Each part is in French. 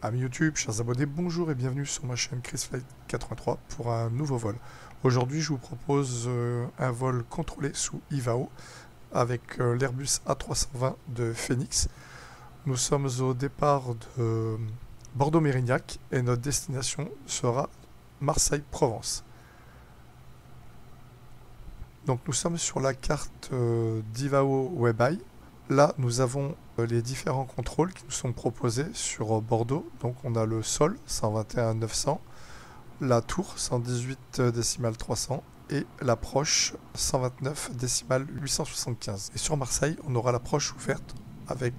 Amis YouTube, chers abonnés, bonjour et bienvenue sur ma chaîne ChrisFlight83 pour un nouveau vol. Aujourd'hui, je vous propose un vol contrôlé sous IVAO avec l'Airbus A320 de Phoenix. Nous sommes au départ de Bordeaux-Mérignac et notre destination sera Marseille-Provence. Donc nous sommes sur la carte d'IVAO WebEye. Là, nous avons les différents contrôles qui nous sont proposés sur Bordeaux. Donc on a le sol 121 900, la tour 118 décimales 300 et l'approche 129 décimales 875. Et sur Marseille, on aura l'approche ouverte avec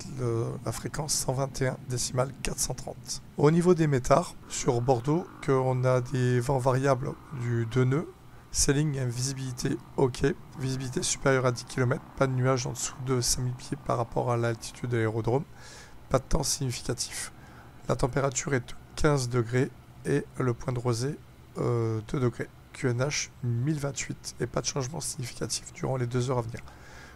la fréquence 121 décimales 430. Au niveau des métars, sur Bordeaux, on a des vents variables du 2 nœuds. Sailing et visibilité OK, visibilité supérieure à 10 km, pas de nuages en dessous de 5000 pieds par rapport à l'altitude de l'aérodrome, pas de temps significatif. La température est de 15 degrés et le point de rosée 2 degrés. QNH 1028 et pas de changement significatif durant les 2 heures à venir.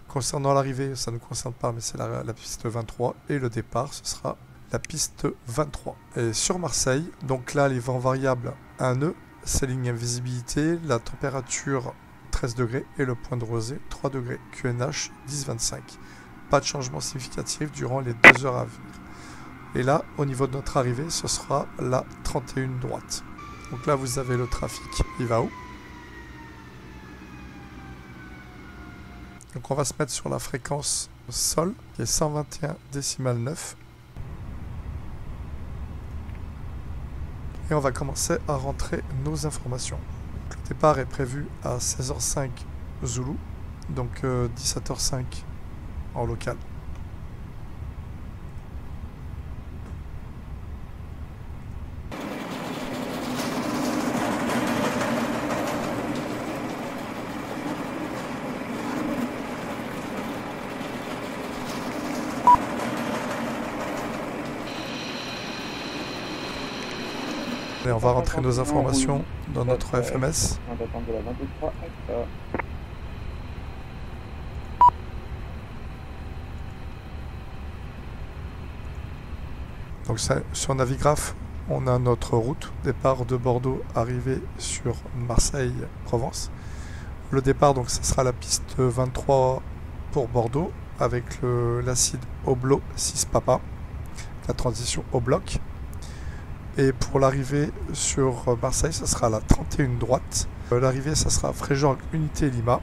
Concernant l'arrivée, ça ne nous concerne pas, mais c'est la piste 23 et le départ, ce sera la piste 23. Et sur Marseille, donc là les vents variables 1 nœud, sailing et visibilité, la température 13 degrés et le point de rosée 3 degrés, QNH 10,25. Pas de changement significatif durant les 2 heures à venir. Et là, au niveau de notre arrivée, ce sera la 31 droite. Donc là, vous avez le trafic IVAO. Donc on va se mettre sur la fréquence sol, qui est 121 décimales 9. Et on va commencer à rentrer nos informations. Le départ est prévu à 16h05 Zulu, donc 17h05 en local. Et on va rentrer nos informations dans notre FMS. Donc ça, sur Navigraph, on a notre route. Départ de Bordeaux, arrivée sur Marseille-Provence. Le départ, donc, ça sera la piste 23 pour Bordeaux avec l'acide Oblo 6 Papa, la transition au bloc. Et pour l'arrivée sur Marseille, ça sera la 31 droite. L'arrivée, ça sera Fréjorgue Unité Lima.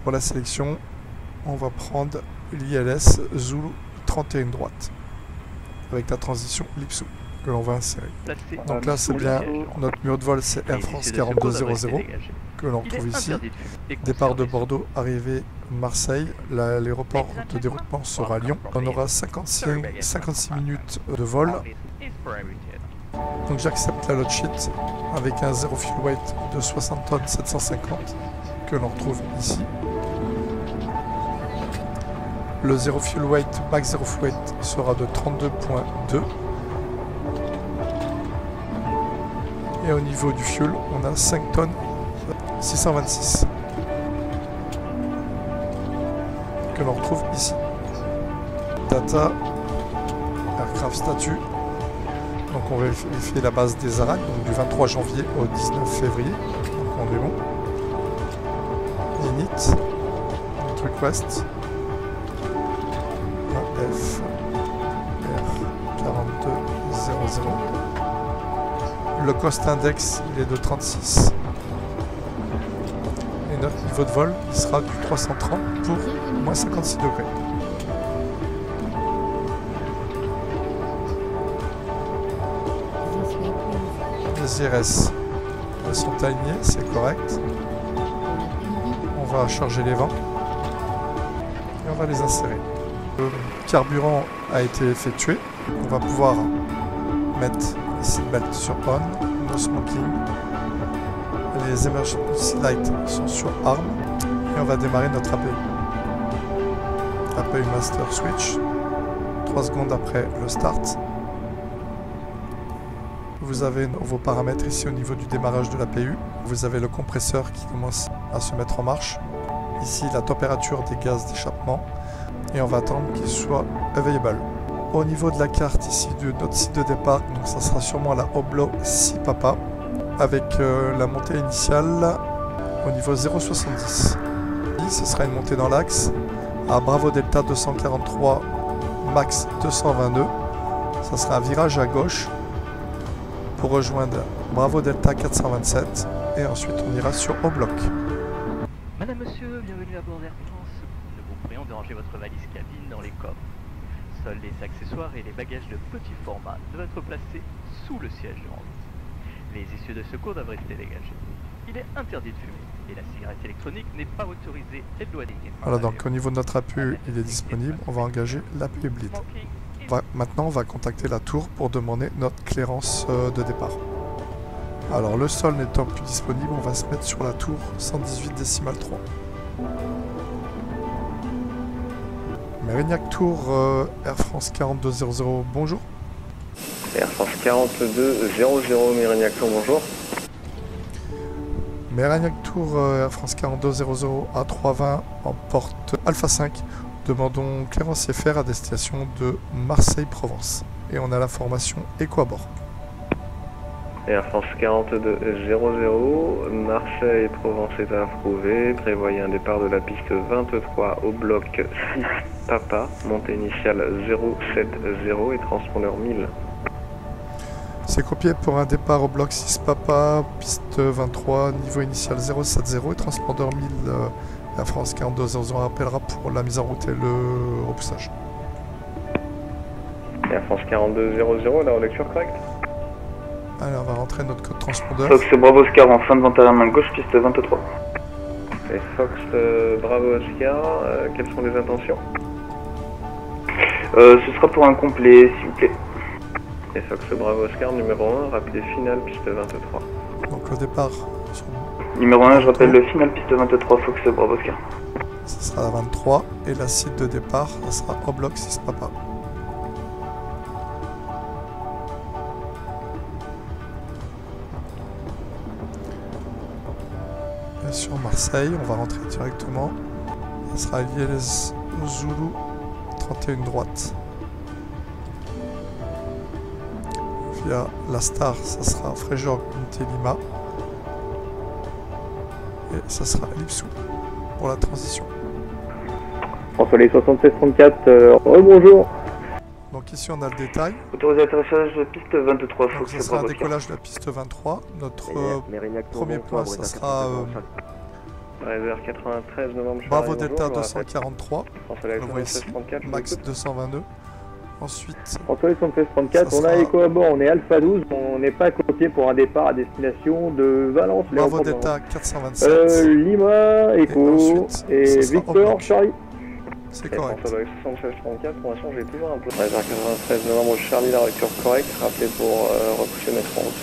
Pour la sélection, on va prendre l'ILS Zulu 31 droite. Avec la transition Lipsou que l'on va insérer. Donc là, c'est bien notre numéro de vol, c'est Air France 4200 que l'on retrouve ici. Départ de Bordeaux, arrivée Marseille. L'aéroport de déroutement sera à Lyon. On aura 56 minutes de vol. Donc j'accepte la load sheet avec un zero fuel weight de 60 tonnes 750 que l'on retrouve ici. Le zero fuel weight, max zero fuel weight sera de 32,2. Et au niveau du fuel, on a 5 tonnes 626 que l'on retrouve ici. Data, aircraft statut. Donc on va vérifier la base des ARAC, donc du 23 janvier au 19 février. Donc on est bon. Init, request, AF R 4200. Le cost index il est de 36. Et notre niveau de vol il sera du 330 pour moins 56 degrés. Les IRS sont alignés, c'est correct. On va charger les vents et on va les insérer. Le carburant a été effectué. On va pouvoir mettre les seatbelts sur on, no smoking. Les emergency lights sont sur arm et on va démarrer notre APU. APU master switch. 3 secondes après le start. Vous avez vos paramètres ici au niveau du démarrage de l'APU. Vous avez le compresseur qui commence à se mettre en marche. Ici la température des gaz d'échappement. Et on va attendre qu'il soit available. Au niveau de la carte ici de notre site de départ, donc ça sera sûrement la Oblo Sipapa avec la montée initiale au niveau 0,70. Ce sera une montée dans l'axe à Bravo Delta 243, Max 222. Ça sera un virage à gauche pour rejoindre Bravo Delta 427 et ensuite on ira sur Obloc. Madame, monsieur, bienvenue à bord d'Air France. Nous vous prions de ranger votre valise cabine dans les coffres. Seuls les accessoires et les bagages de petit format doivent être placés sous le siège de rentrée. Les essieux de secours doivent rester dégagés. Il est interdit de fumer et la cigarette électronique n'est pas autorisée et doit être. Voilà, donc au niveau de notre APU, il est disponible. On va engager l'APU Bleed. Maintenant, on va contacter la tour pour demander notre clairance de départ. Alors, le sol n'étant plus disponible, on va se mettre sur la tour 118 décimale 3. Mérignac Tour, Air France 4200, bonjour. Air France 4200, Mérignac Tour, bonjour. Mérignac Tour, Air France 4200, A320 en porte Alpha 5. Demandons clearance IFR à destination de Marseille-Provence. Et on a la formation Eco à bord. Air France 4200, Marseille-Provence est approuvé. Prévoyez un départ de la piste 23 au bloc 6 Papa, montée initiale 070 et transpondeur 1000. C'est copié pour un départ au bloc 6 Papa, piste 23, niveau initial 070 et transpondeur 1000. Air France 4200 rappellera pour la mise en route et le repoussage. Air France 4200, la relecture correcte. Allez, on va rentrer notre code transpondeur. Fox Bravo Oscar en fin de vente arrière main gauche, piste 23. Et Fox Bravo Oscar, quelles sont les intentions? Ce sera pour un complet, s'il vous plaît. Et Fox Bravo Oscar, numéro 1, rapide final, piste 23. Donc au départ, Numéro 1, je rappelle le final, piste 23, Fox Bravo Oscar. ce sera la 23 et la site de départ, ça sera au bloc 6 Papa. Et sur Marseille, on va rentrer directement. Ça sera Liège Zulu 31 droite. Via la Star, ça sera Fréjord Unité Lima. Et ça sera Lipsou pour la transition. François les 7634, rebonjour. Donc ici on a le détail. Autorisé atterrissage de piste 23, Donc Fox ça sera un Bravo Oscar. décollage de la piste 23. Notre premier point, ça sera Driver 93 novembre. Bravo Charlie, Delta bonjour, je rappelle. 243. François On le voit ici. 7634, Max 222. Ensuite, François les 7634, Ça on a sera- écho à bord, on est Alpha 12, on n'est pas copié pour un départ à destination de Valence. Bravo Léon Delta 427. Lima, Echo ensuite, et ça sera Victor, Obloc. Charlie. C'est Et correct. François 7634, pour l'instant j'ai toujours un peu. Driver 93 novembre, Charlie, la relecture correcte. Rappelez pour repousser mettre en route.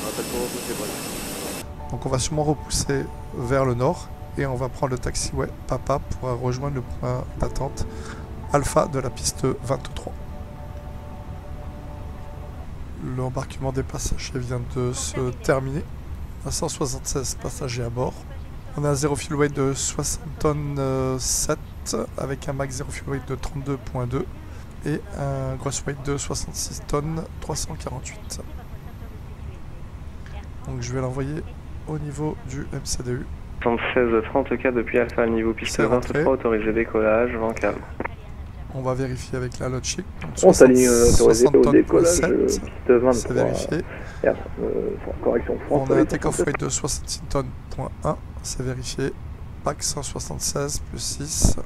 Rappelez pour repousser, voilà. Donc on va sûrement repousser vers le nord et on va prendre le taxiway Papa pour rejoindre le point d'attente Alpha de la piste 23. L'embarquement des passagers vient de se terminer. À 176 passagers à bord. On a un zéro fuel weight de 60 tonnes 7 avec un max zéro fuel weight de 32,2 et un gross weight de 66 tonnes 348. Donc je vais l'envoyer au niveau du MCDU. 76-34 depuis Alpha, niveau piste C'est rentré. 23, autorisé décollage, vent calme. On va vérifier avec la logic. On s'aligne autorisé 60 au tonnes décollage, 7, piste 23. c'est vérifié. Correction On François a un les take-off weight de 66 tonnes, point 1, c'est vérifié. Pack 176 plus 6.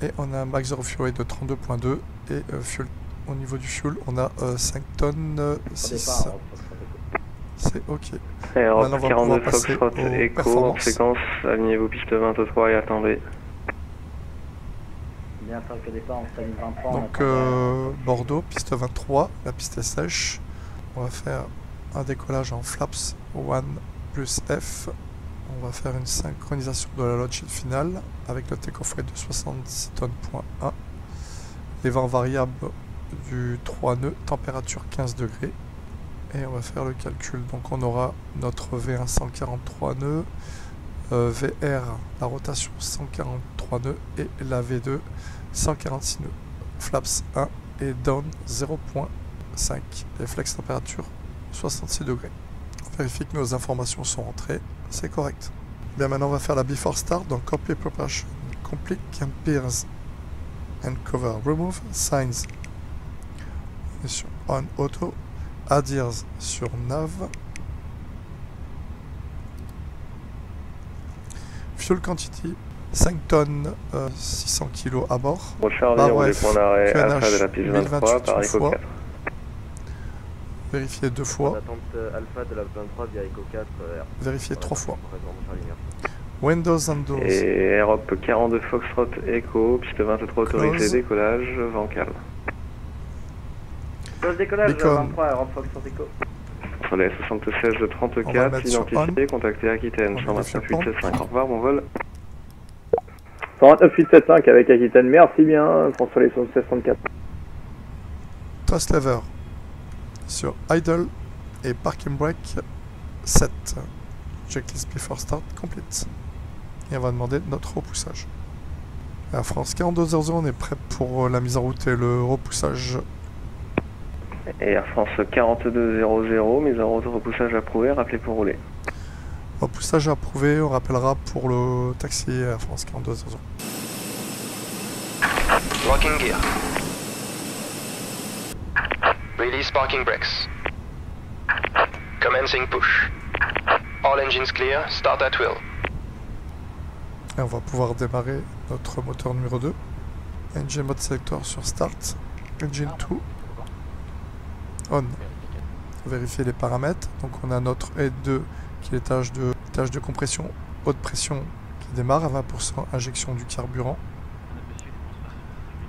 Et on a un max zero fuel weight de 32,2. Et fuel, au niveau du fuel, on a 5 tonnes 6. C'est ok. Europe Maintenant, on va 42 pouvoir passer Foxtrot, aux Echo, en performances. séquence, alignez-vous piste 23 et attendez. Bien faire que départ, on s'aligne 23. Donc Bordeaux, piste 23, la piste est sèche. On va faire un décollage en flaps 1 plus F. On va faire une synchronisation de la load sheet finale avec le take-off weight de 66 tonnes, point 1. Les vents variables du 3 nœuds, température 15 degrés. Et on va faire le calcul. Donc on aura notre V1 143 nœuds, VR la rotation 143 nœuds et la V2 146 nœuds. Flaps 1 et down 0.5. Et flex température 66 degrés. On vérifie que nos informations sont rentrées. C'est correct. Bien, maintenant on va faire la before start dans copy preparation. Complete campers and cover remove signs. On est sur on auto. Adheres sur nav. Fuel quantity 5 tonnes 600 kg à bord. Charlie, on point d'arrêt alpha de la piste 23 par Echo 4. Vérifier 2 fois. Attente alpha de la 23 via Echo 4. Vérifier 3 fois. Windows and doors. Et Europe 42 Foxtrot Echo, piste 23 autorisé, décollage, vent calme. Décollage Beacon. 23, Europe Foxtrot Echo. Sur les 76 de 34, identifié, contactez Aquitaine, 129.875. Au revoir, bon vol. 129.875 avec Aquitaine, merci bien, sur les 76-34. Thrust lever sur idle et parking brake 7. Checklist before start complete. Et on va demander notre repoussage. Air France 4200, on est prêt pour la mise en route et le repoussage. Et Air France 4200, mise en route, repoussage approuvé, rappelez pour rouler. Repoussage approuvé, on rappellera pour le taxi Air France 4200. Locking gear. Release parking brakes. Commencing push. All engines clear, start at will. Et on va pouvoir démarrer notre moteur numéro 2. Engine mode selector sur start. Engine 2. On. Vérifier les paramètres. Donc on a notre E2 qui est l'étage de compression haute pression qui démarre à 20%, injection du carburant.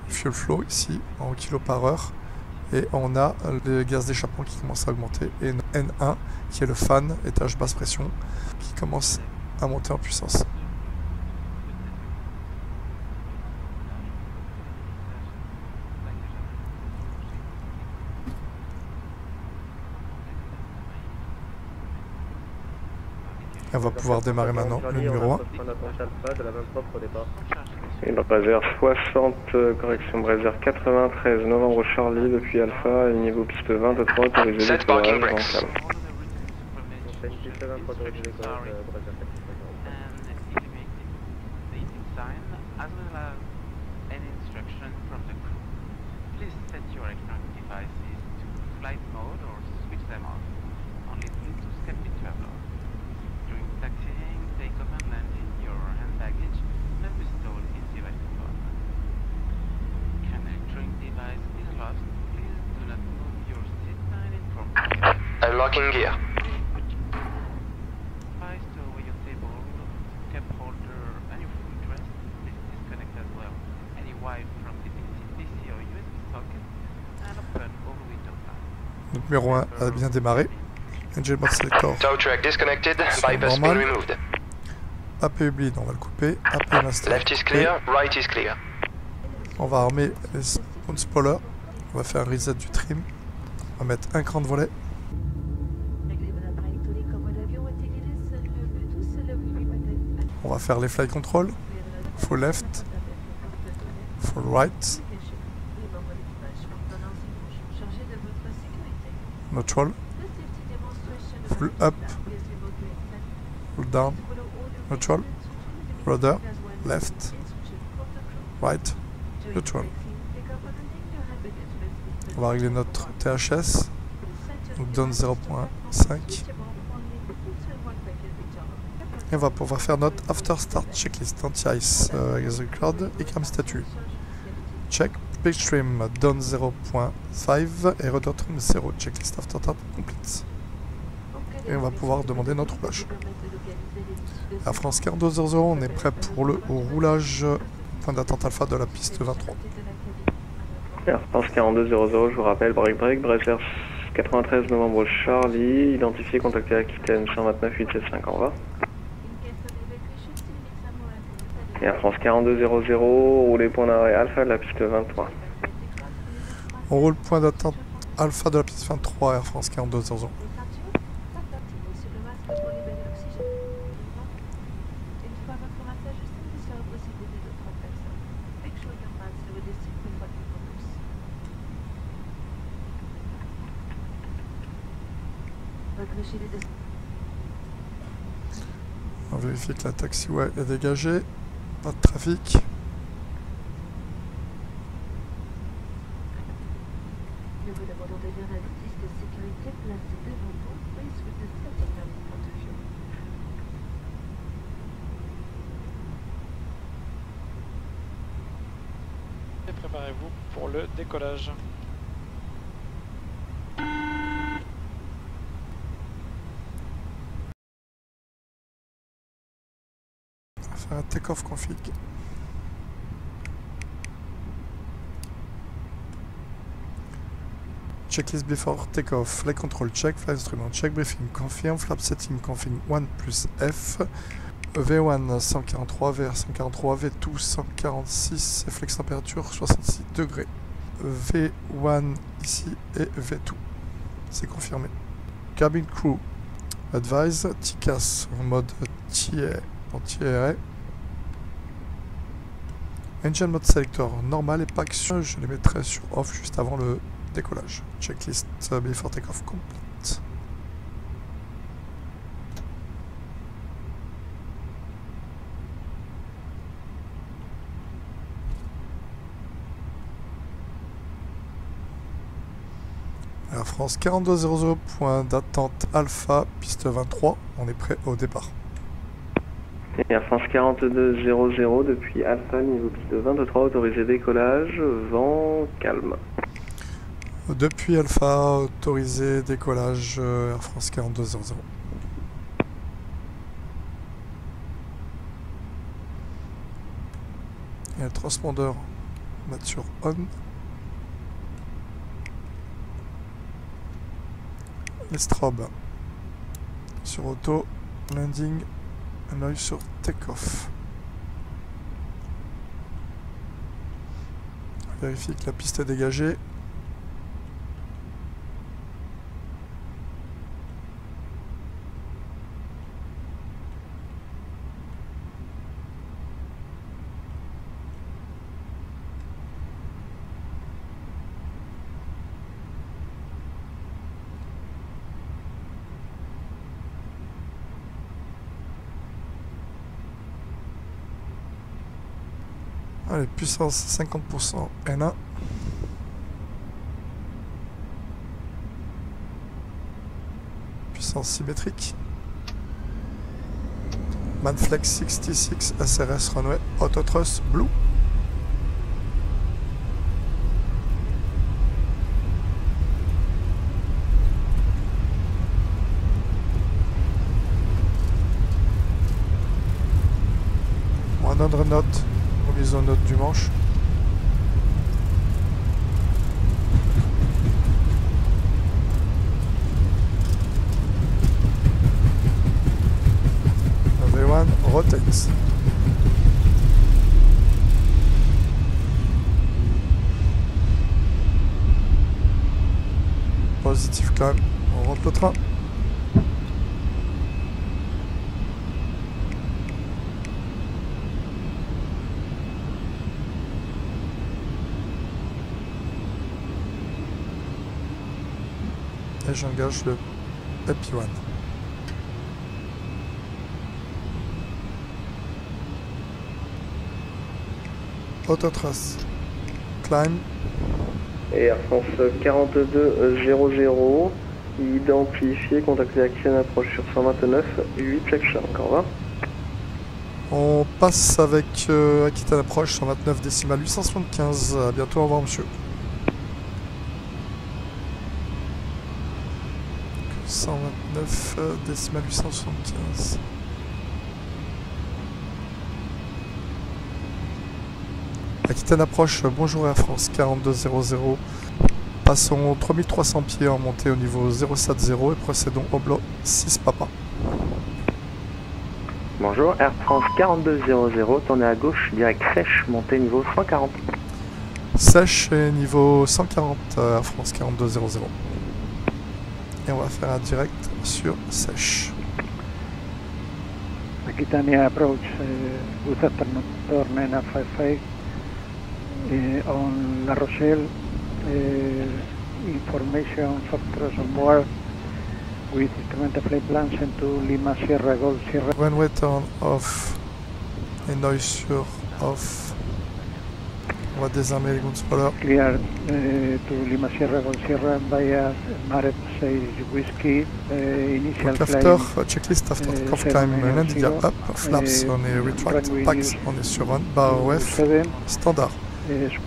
Fuel flow ici en kg par heure. Et on a les gaz d'échappement qui commencent à augmenter. Et N1 qui est le fan, étage basse pression, qui commence à monter en puissance. Et on va pouvoir démarrer maintenant le numéro 1. Et dans Brésil 60, correction Brésil 93, novembre Charlie depuis Alpha, niveau piste 23, autorisé décollage, vent calme. Unlocking gear. Notre numéro 1 a bien démarré. Engine mode selector. Tow truck disconnected, bypass pin removed. APU bleed, on va le couper. APU master. Left is clear, right is clear. On va armer les spawn spoilers. On va faire un reset du trim. On va mettre un cran de volet. On va faire les fly control. Full left. Full right. Neutral. Full up. Full down. Neutral. Rudder. Left. Right. Neutral. On va régler notre THS. Donc down 0.5. Et on va pouvoir faire notre after start checklist anti-ice record et cam statut. Check page trim down 0.5 et rudder trim 0. Checklist after start complete. Et on va pouvoir demander notre roulage. Air France 4200, on est prêt pour le roulage point d'attente alpha de la piste 23. Air France 4200, je vous rappelle, break, Bresler 93 novembre Charlie, identifié, contacté Aquitaine 129.875, au revoir. Air France 4200, roulez point d'arrêt alpha de la piste 23. On roule point d'attente alpha de la piste 23, Air France 4200. On vérifie que la taxiway est dégagée. Pas de trafic. Nous vous demandons de lire un disque de sécurité placé devant vous. Please with the setting in front of you. Et préparez-vous pour le décollage. On va faire un take-off config. Checklist before takeoff, flight control check, flight instrument check, briefing confirm, flap setting config 1 plus F, V1 143, VR 143, V2 146, flex température 66 degrés. V1 ici et V2. C'est confirmé. Cabin crew, advise, TCAS en mode anti-aéré. Engine mode selector normal et pack sur, je les mettrai sur off juste avant le décollage. Checklist before takeoff complete. Air France 4200, point d'attente Alpha, piste 23, on est prêt au départ. Air France 4200 depuis Alpha, niveau piste 23, autorisé décollage, vent calme. Depuis Alpha, autorisé décollage Air France 4200. Et le transpondeur mettre sur on. Les strobes sur auto, landing, un œil sur take-off. Vérifie que la piste est dégagée. Allez, puissance 50% N1. Puissance symétrique. Manflex 66 SRS runway Autothrust Blue. One note. Mise en note du manche. V1 rotates. Positif climb, on rentre le train. Et j'engage le AP1. Autothrust. Climb. Et Air France 4200, identifié, contacté Aquitaine approche sur 129, 8 section, au revoir. On passe avec Aquitaine approche 129 décimal 875. À bientôt, au revoir monsieur. 129 décimal 875. Aquitaine approche, bonjour Air France 4200. Passons 3300 pieds en montée au niveau 070 et procédons au bloc 6 Papa. Bonjour, Air France 4200, tournez à gauche, direct sèche, montée niveau 140. Sèche et niveau 140, Air France 4200. Et on va faire un direct sur sèche. Aquitania approach, good afternoon, turn 955 on La Rochelle, information factors on board, with incremental flight plans into Lima Sierra Golf Sierra. Runway turn off et noise sur off. On va désarmer les gunspowders. Clear to Lima Sierra Golf Sierra via Maret 6 Whiskey. Initial Donc after, checklist after takeoff time, landing gear up, flaps on est retract, packs on est sur run, bar OF, standard.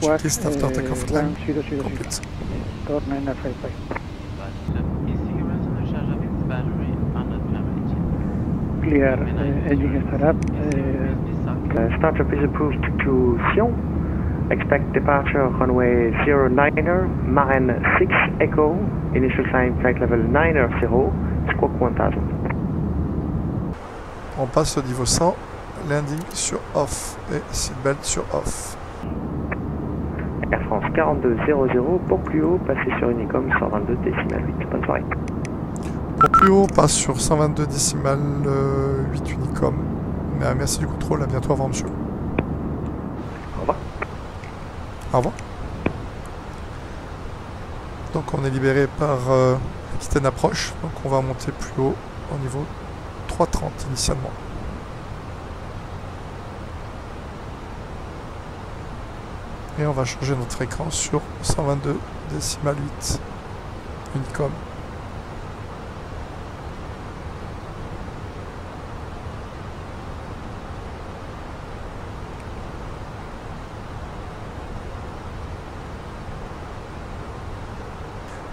Checklist after takeoff time, complete. Turn 955. Clear, engine startup. Startup is approved to Sion. Expect departure runway 09er, Marine 6 Echo, initial climb flight level 90, squawk 1000. On passe au niveau 100, landing sur off et seatbelt sur off. Air France 4200, pour plus haut, passez sur Unicom 122 décimal 8. Bonne soirée. Pour plus haut, passe sur 122 décimal 8 Unicom. Mais merci du contrôle, à bientôt, au revoir monsieur. Au revoir. Au revoir. Donc on est libéré par Aquitaine approche, donc on va monter plus haut au niveau 330 initialement. Et on va changer notre fréquence sur 122 décimal 8 Unicom.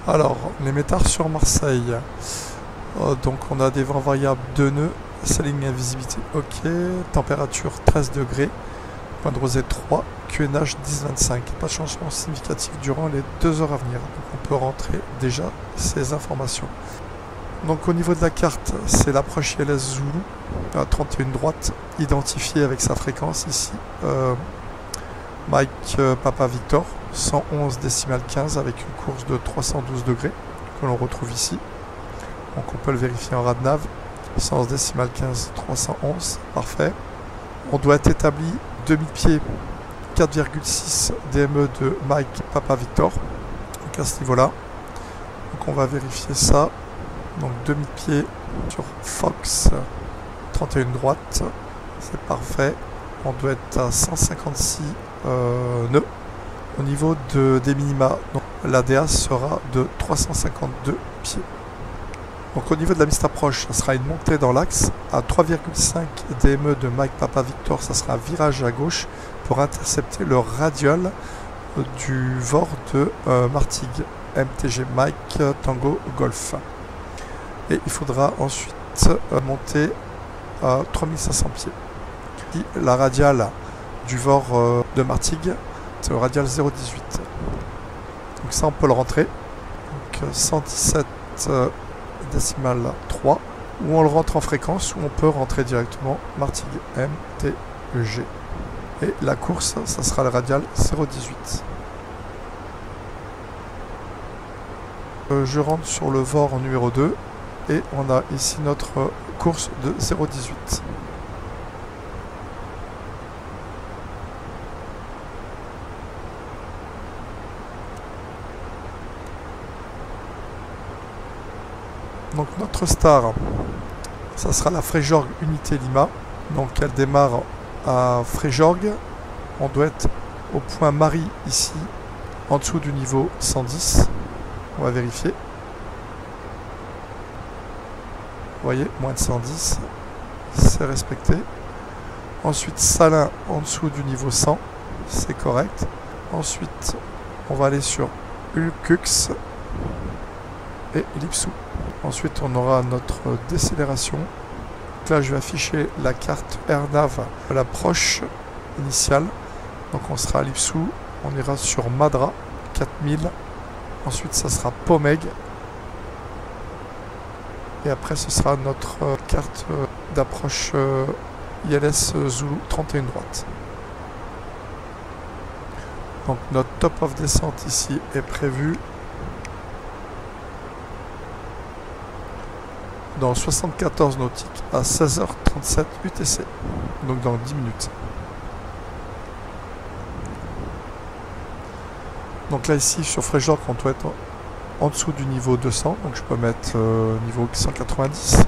Alors, les métards sur Marseille. Donc on a des vents variables de nœuds, sailing et visibilité ok, température 13 degrés, point de rosée 3, QNH 10-25. Pas de changement significatif durant les 2 heures à venir. Donc on peut rentrer déjà ces informations. Donc au niveau de la carte, c'est l'approche ILS Zulu à 31 droite, identifiée avec sa fréquence ici. Mike Papa Victor, 111 décimal 15 avec une course de 312 degrés que l'on retrouve ici. Donc on peut le vérifier en radnav. 111 décimal 15, 311, parfait. On doit être établi 2000 pieds, 4,6 DME de Mike Papa Victor. Donc à ce niveau-là. Donc on va vérifier ça. Donc 2000 pieds sur Fox, 31 droite, c'est parfait. On doit être à 156 nœuds. Au niveau des minima, l'ADA sera de 352 pieds. Donc au niveau de la mist approche, ça sera une montée dans l'axe. À 3,5 DME de Mike Papa Victor, ça sera un virage à gauche pour intercepter le radial du VOR de Martigues, MTG Mike Tango Golf. Et il faudra ensuite monter à 3500 pieds. Et la radiale du VOR de Martigues, c'est le radial 0,18. Donc ça on peut le rentrer. Donc 117 décimal 3. Ou on le rentre en fréquence, ou on peut rentrer directement Martigues MTG. Et la course, ça sera le radial 0,18. Je rentre sur le VOR numéro 2. Et on a ici notre course de 0,18. Donc notre star, ça sera la Frejorg Unité Lima. Donc elle démarre à Frejorg. On doit être au point Marie ici, en dessous du niveau 110. On va vérifier. Vous voyez, moins de 110, c'est respecté. Ensuite, Salin en dessous du niveau 100, c'est correct. Ensuite, on va aller sur Ulcux et Lipsou. Ensuite, on aura notre décélération. Donc là, je vais afficher la carte AirNav à l'approche initiale. Donc on sera à Lipsou, on ira sur Madra, 4000. Ensuite, ça sera Pomeg. Et après, ce sera notre carte d'approche ILS Zulu 31 droite. Donc notre top of descente ici est prévu dans 74 nautiques à 16h37 UTC. Donc dans 10 minutes. Donc là ici sur Frejorg, on doit être en dessous du niveau 200, donc je peux mettre niveau 190.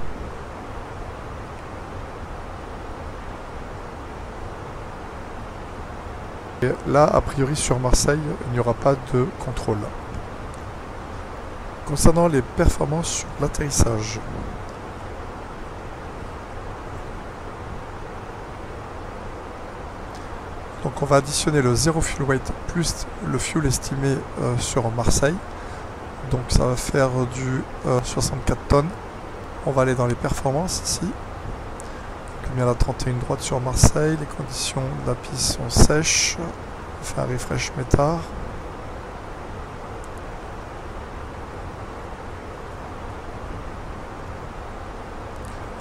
Et là, a priori sur Marseille, il n'y aura pas de contrôle. Concernant les performances sur l'atterrissage. Donc on va additionner le 0 fuel weight plus le fuel estimé sur Marseille. Donc ça va faire du 64 tonnes. On va aller dans les performances ici. Donc, bien la 31 droite sur Marseille. Les conditions de la piste sont sèches. On fait un refresh métard.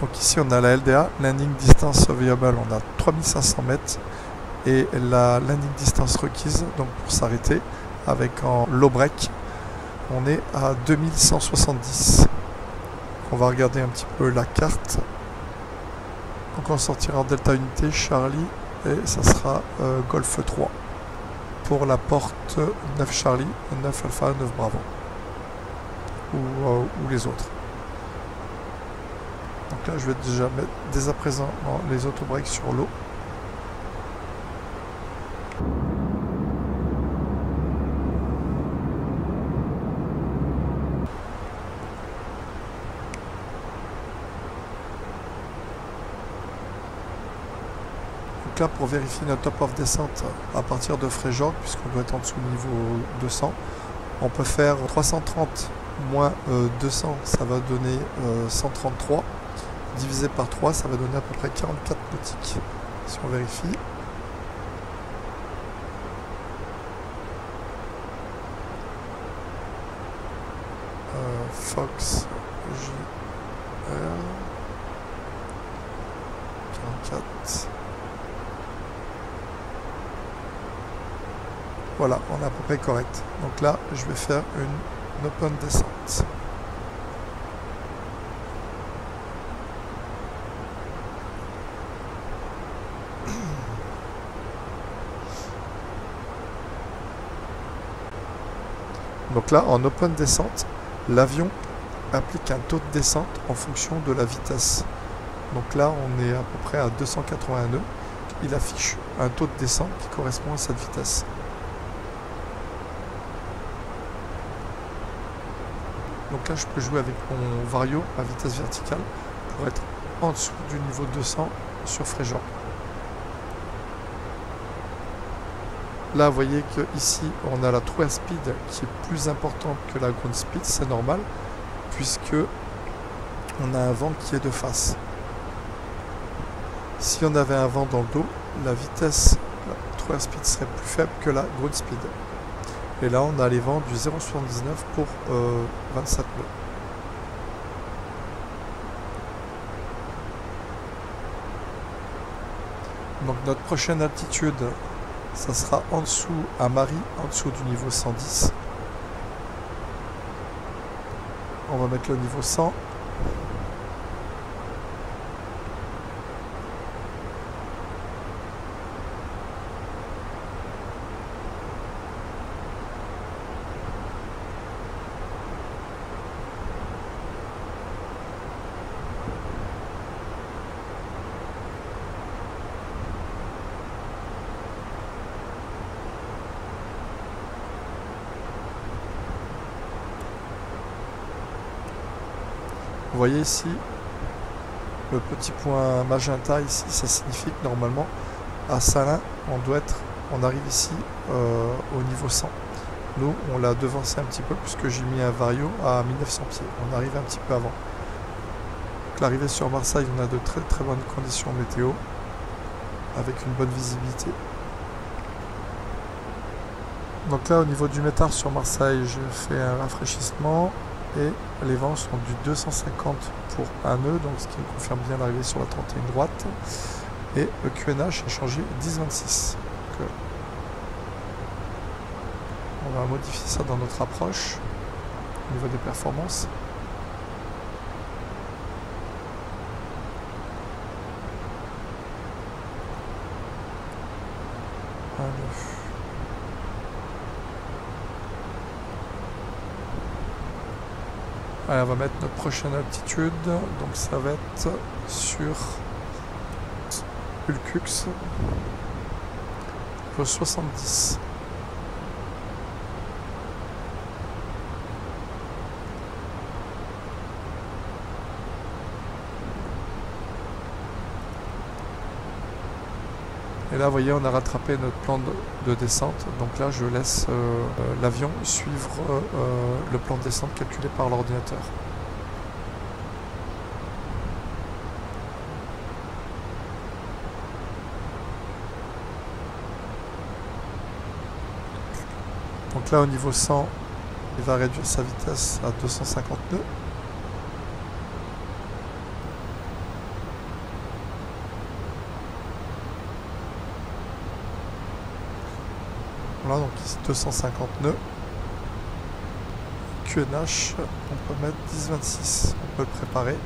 Donc ici on a la LDA, Landing Distance Viable, on a 3500 mètres. Et la landing distance requise, donc pour s'arrêter, avec en low break, on est à 2170. On va regarder un petit peu la carte. Donc on sortira en Delta Unité, Charlie, et ça sera Golf 3. Pour la porte 9 Charlie, 9 Alpha, 9 Bravo. Ou les autres. Donc là je vais déjà mettre dès à présent les auto-breaks sur l'eau. Donc là, pour vérifier notre top of descente à partir de Fréjord, puisqu'on doit être en dessous du niveau 200, on peut faire 330 moins 200, ça va donner 133. Divisé par 3, ça va donner à peu près 44 nautiques. Si on vérifie. Fox JR 44. Voilà, on est à peu près correct. Donc là, je vais faire une open descente. Donc là, en open descente, l'avion applique un taux de descente en fonction de la vitesse. Donc là, on est à peu près à 280 nœuds. Il affiche un taux de descente qui correspond à cette vitesse. Donc là, je peux jouer avec mon vario à vitesse verticale pour être en dessous du niveau 200 sur Fréjord. Là, vous voyez qu'ici, on a la true airspeed qui est plus importante que la ground speed, c'est normal, puisque on a un vent qui est de face. Si on avait un vent dans le dos, la vitesse, la true airspeed serait plus faible que la ground speed. Et là, on a les vents du 0,79 pour 27 nœuds. Donc notre prochaine altitude, ça sera en dessous à Marie, en dessous du niveau 110. On va mettre le niveau 100. Vous voyez ici, le petit point magenta ici, ça signifie que normalement, à Salins, on arrive ici au niveau 100. Nous, on l'a devancé un petit peu puisque j'ai mis un vario à 1900 pieds. On arrive un petit peu avant. L'arrivée sur Marseille, on a de très très bonnes conditions météo, avec une bonne visibilité. Donc là, au niveau du métard sur Marseille, j'ai fait un rafraîchissement. Et les vents sont du 250 pour un nœud, donc ce qui me confirme bien l'arrivée sur la 31 droite. Et le QNH a changé 10,26. On va modifier ça dans notre approche au niveau des performances. Allez, on va mettre notre prochaine altitude. Donc ça va être sur Ulcux. 70. Et là, vous voyez, on a rattrapé notre plan de descente. Donc là, je laisse l'avion suivre le plan de descente calculé par l'ordinateur. Donc là, au niveau 100, il va réduire sa vitesse à 250 nœuds. Voilà, donc ici 250 nœuds. QNH, on peut mettre 10-26, on peut le préparer.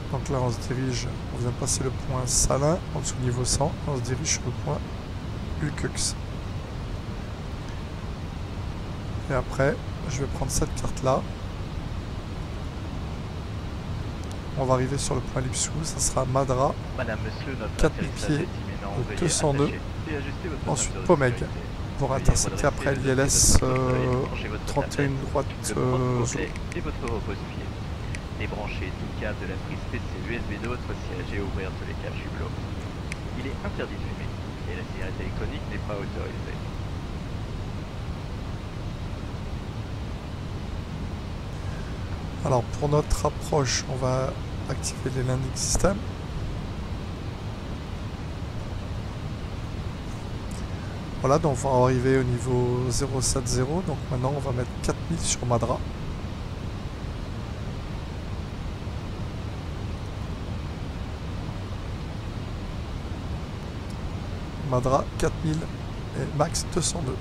Donc là on se dirige, on vient de passer le point Salin, en dessous niveau 100, on se dirige sur le point Ulcux. Et après, je vais prendre cette carte là. On va arriver sur le point Lipsou, ça sera Madra, Madame, monsieur, notre 4000 pieds, de 200 nœuds. Ensuite Pomeg, pour intercepter après l'ILS 31 droite zone. Et votre repose-pied. Débranchez tout câble de la prise PC USB de votre siège et ouvrir tous les câbles hublots. Il est interdit de fumer et la cigarette électronique n'est pas autorisée. Alors pour notre approche, on va activer les landing systems. Voilà, donc on va arriver au niveau 070, donc maintenant on va mettre 4000 sur Madra. Madra 4000 et max 202.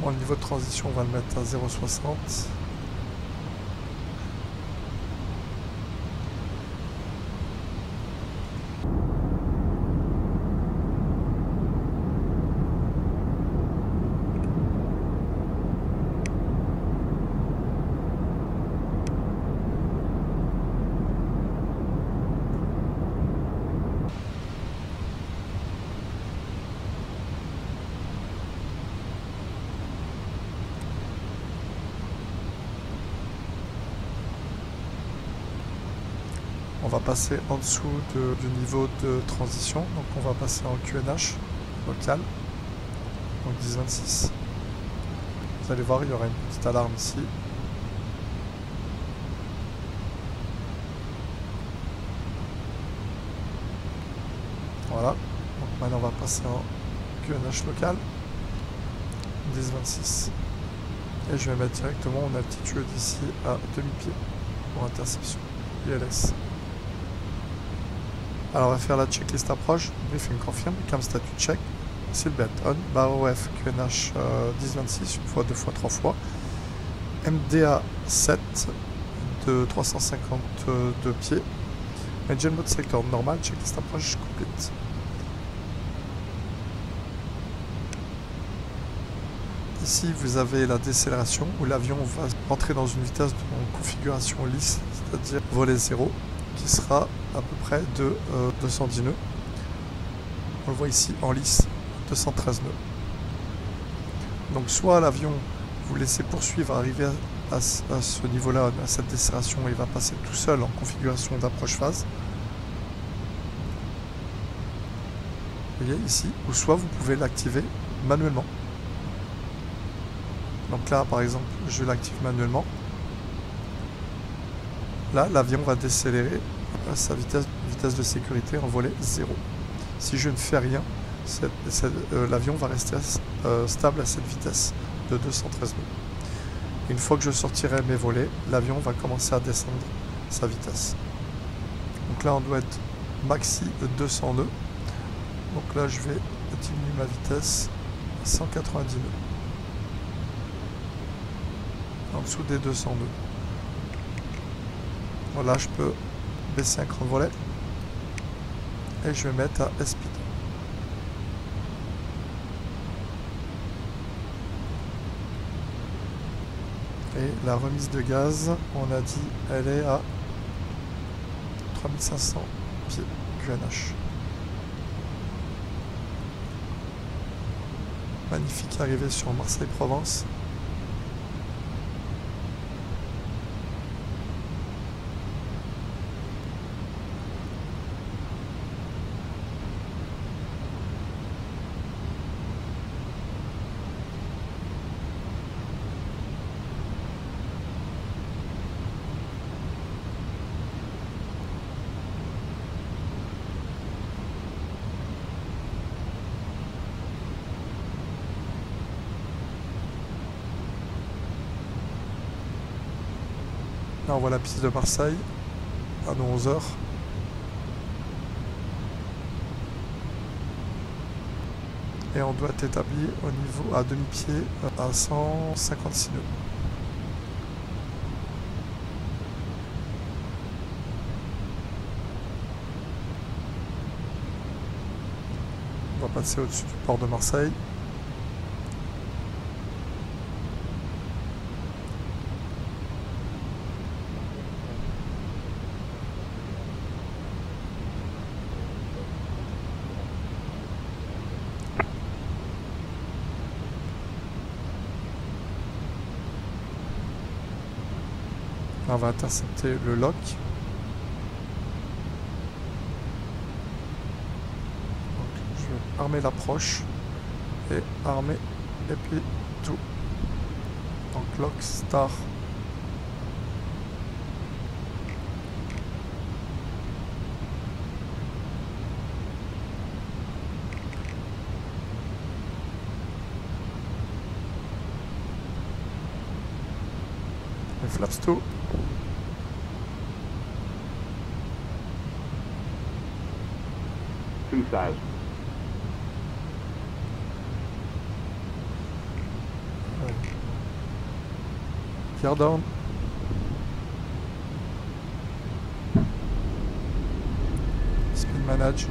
Bon, le niveau de transition, on va le mettre à 0,60. On va passer en dessous du niveau de transition, donc on va passer en QNH local, donc 10-26. Vous allez voir, il y aura une petite alarme ici. Voilà, donc maintenant on va passer en QNH local, 10-26. Et je vais mettre directement mon altitude ici à demi-pied pour interception ILS. Alors on va faire la checklist approche, briefing confirm, cam statut check, seatbelt on, bar OF, QNH 10-26, une fois, deux fois, trois fois, MDA 7 de 352 pieds, engine mode sector normal, checklist approche complete. Ici vous avez la décélération où l'avion va entrer dans une vitesse de configuration lisse, c'est-à-dire volet 0, qui sera à peu près de 210 nœuds. On le voit ici en lisse, 213 nœuds. Donc soit l'avion, vous laissez poursuivre, arriver à ce niveau-là, à cette décélération, et il va passer tout seul en configuration d'approche phase. Vous voyez ici, ou soit vous pouvez l'activer manuellement. Donc là, par exemple, je l'active manuellement. Là, l'avion va décélérer à sa vitesse de sécurité en volet 0. Si je ne fais rien, l'avion va rester stable à cette vitesse de 213 nœuds. Une fois que je sortirai mes volets, l'avion va commencer à descendre sa vitesse. Donc là on doit être maxi de 200 nœuds. Donc là je vais diminuer ma vitesse à 190 nœuds. En dessous des 200 nœuds. Voilà, je peux baisser un cran de volet. Et je vais mettre à S-Speed. Et la remise de gaz, on a dit, elle est à 3500 pieds QNH. Magnifique arrivée sur Marseille-Provence. Là on voit la piste de Marseille à nos 11 h. Et on doit être établi au niveau à demi-pied à 156 nœuds. On va passer au-dessus du port de Marseille. On va intercepter le lock. Donc, je vais armer l'approche et armer et puis tout. Donc lock star. Et flaps tout. Gear down. Speed manage.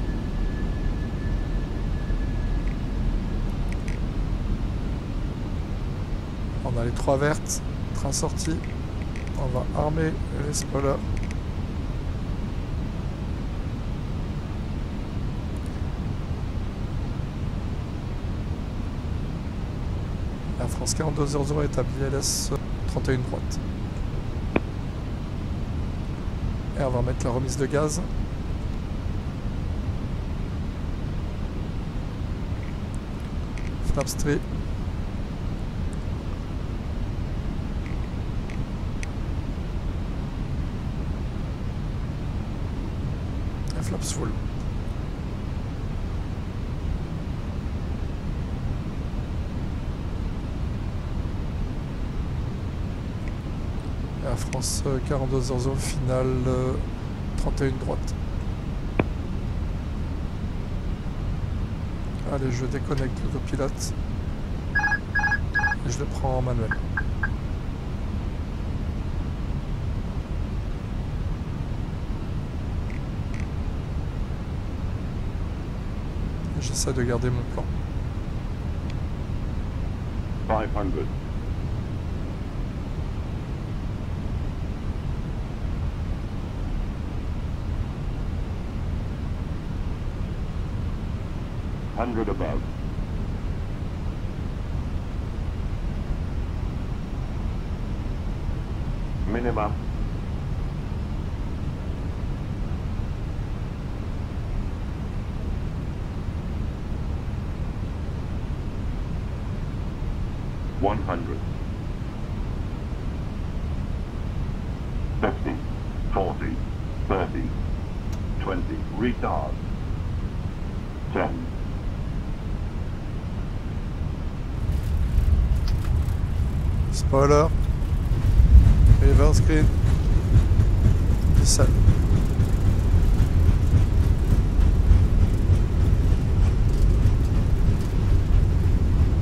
On a les 3 vertes. Train sorti. On va armer les spoilers. Air France 4200 établi LS 31 droite. Et on va mettre la remise de gaz. Flaps 3. Et flaps full. Air France 4200 finale 31 droite. Allez, je déconnecte l'autopilote et je le prends en manuel. J'essaie de garder mon plan. 500. Above. Minimum. $100. 50, 40, 30, 20. Retard. 10. Spoiler. Reverse green. Descend.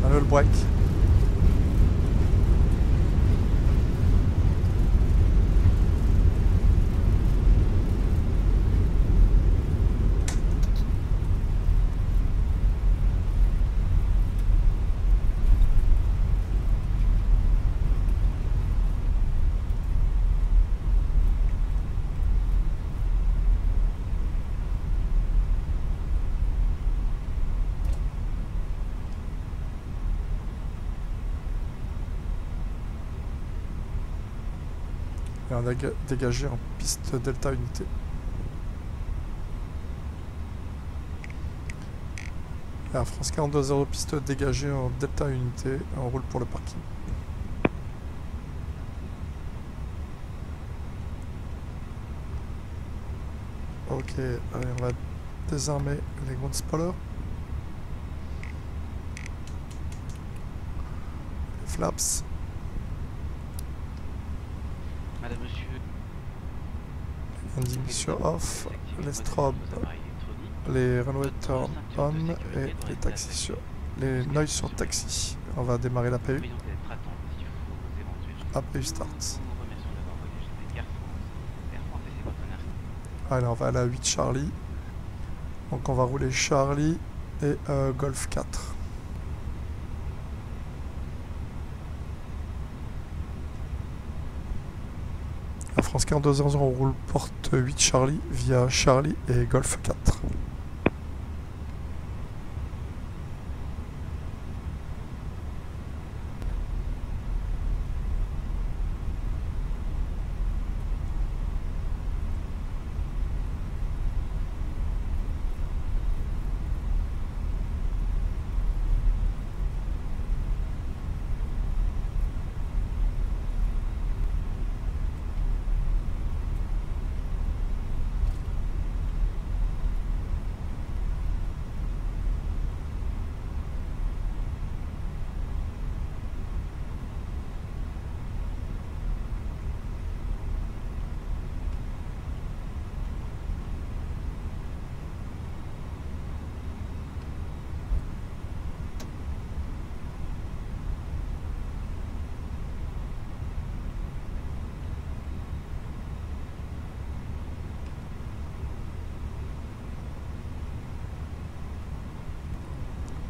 Manual brake. Et on a dégagé en piste Delta Unité. Air France 42-0, piste dégagée en Delta Unité, on roule pour le parking. Ok, allez, on va désarmer les ground spoilers. Les flaps. Madame, monsieur. Landing sur off, les strobes, les runway turn on et les taxis sur les noise sur taxi. On va démarrer la PU. APU start. Allez, on va aller à 8 Charlie. Donc on va rouler Charlie et Golf 4. La France 42-0, on roule porte 8 Charlie via Charlie et Golf 4.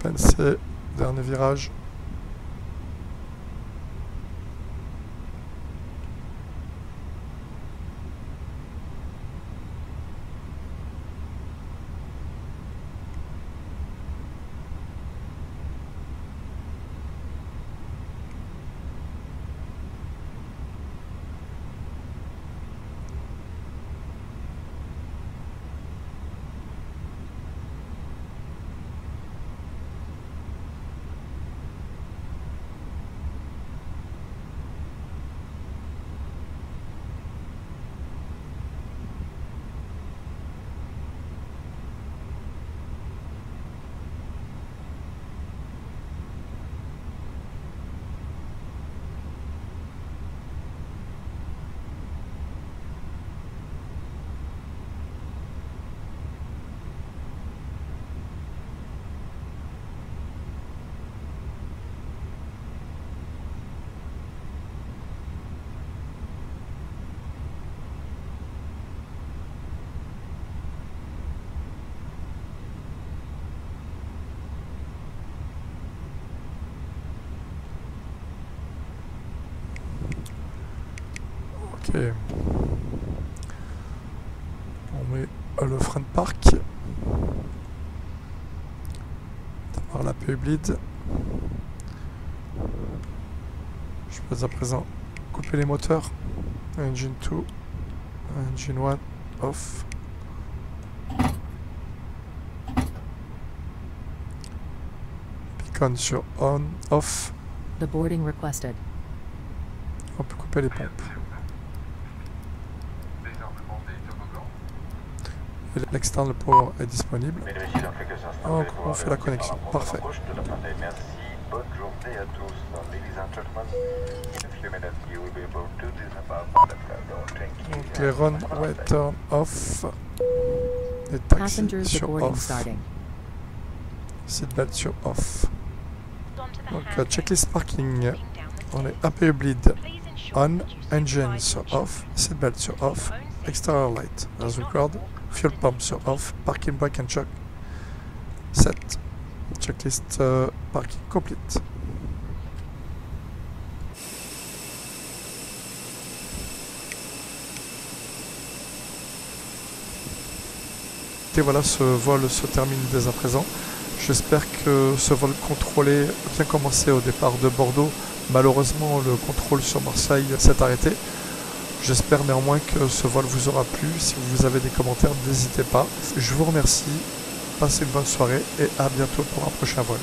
PNC, dernier virage. Ok. On met le frein de parc. Par la PU bleed. Je peux à présent couper les moteurs. Engine 2, engine 1 off. Beacon sur on, off. The boarding requested. On peut couper les pompes. Et l'external power est disponible. Donc on fait la connexion. Parfait. Merci, bonne journée à tous. Ladies and gentlemen, in a few minutes you will be able to disembark on the platform. Thank you. Donc les runway turn off. Les taxis sur off. Seatbelt sur off. Donc checklist parking. On est APU bleed on, engine sur off, seatbelt sur off, exterior light as required, fuel pump sur off, parking brake and chock set. Checklist parking complete. Et voilà, ce vol se termine dès à présent. J'espère que ce vol contrôlé a bien commencé au départ de Bordeaux. Malheureusement, le contrôle sur Marseille s'est arrêté. J'espère néanmoins que ce vol vous aura plu. Si vous avez des commentaires, n'hésitez pas. Je vous remercie. Passez une bonne soirée et à bientôt pour un prochain vol.